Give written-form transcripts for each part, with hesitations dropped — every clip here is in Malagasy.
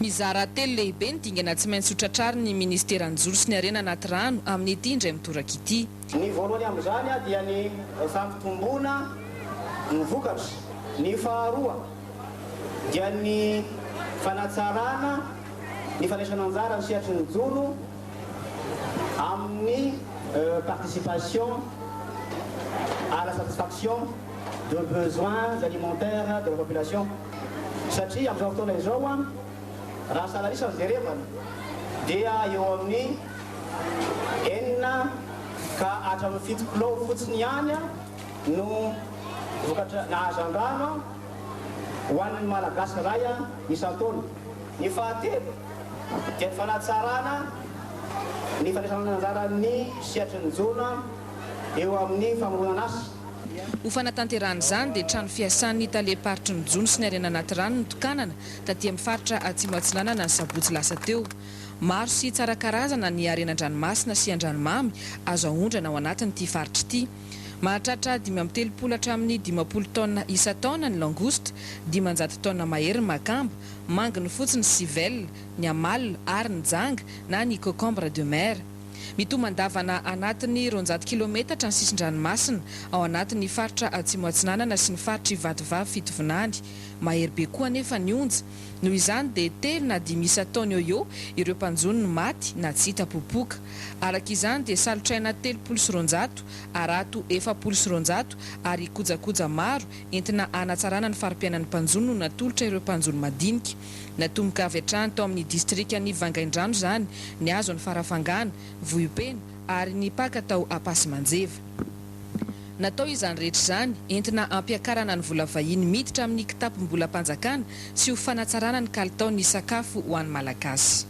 Mizara telo lehibe ny dingana tsy maintsy hotratrary ny ministeran-jolo sy ny harena anaty rano amin'ny ity indray mitoraka ity. Ny voalohany amin'izany dia ny fampitomboana ny vokatra. Ny faharoa dia ny fanatsarana ny fandraisana anjara ny sehatry ny jolo amin'ny participation à la satisfaction de besoins alimentaires de la population. Satria amin'izao fotoana izao raha salarisa ny jerevana dia eo amin'ny 4 ka hatramin'ny 7 kilô fotsiny ihany no vokatra nahazo an-drano ho an'ny malagasy ray isan-taona. Ny fahatelo dia ny fanatsarana ny fandraisana anjara ny sehatry ny jona eo amin'ny famoronana azy. Ho fanatanteran'izany dia trano fiasan'ny taleparitry ny jony sy ny harena anaty rano ny tokanana taty amin'ny faritra atsimo atsinanana ny sabotsy lasa teo. Maro sy tsara karazana ny arenan-dranomasina sy an-dranomamy azo ahondrana ao anatin'ity faritra ity. Mahatratra 530 hatramin'ny 50 taona isa-taona ny langouste, 500 taona mahery ny makamba, manginy fotsiny sivelle, ny amalina ary ny janga na ny concombre de mer. Mitomandavana anatin'ny 200 kilometatra ny sisin-dranomasina ao anatin'ny faritra atsimo atsinanana sy ny faritra Ivatovavy Fitovinany. Mahery be koa anefa ny onja. Noho izany dia 3 na 5 isa-taona eo ireo mpanjony maty na tsy hita popoka. Araka izany dia salotraina 300 arato 400 ary kojakoja maro entina anatsarana ny farim-piainan'ny mpanjony no natolotra ireo mpanjony madinika. Natomboka avy hatrany tao amin'ny distrikan'ny Vangaindrano izany ny azo ny Farafangana, Vohipena ary ny paka tao Ampasimanjeva. Natao izany rehetra izany entina ampiakarana ny vola vahiny miditra amin'ny kitapom-bolam-panjakana sy ho fanatsarana ny kalitaon'ny sakafo ho an'ny malagasy.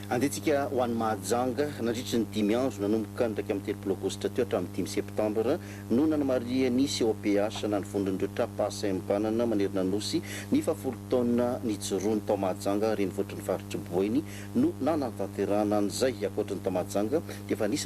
Andehantsika ho an'ny Mahajanga nandritra ny 5 andro nanomboka ndraiky amin'ny 30 aogositra teo hatramin'ny 5 septambra no nanamaria ny COPH nanifondrin'ireo trapahasaim-banana manerina nosy ny 10 taona nijoroany tao Mahajanga renivohitry ny faritry Boeny no nanatanterana an'izay. Ankoatran'ny tao Mahajanga dia efa nisy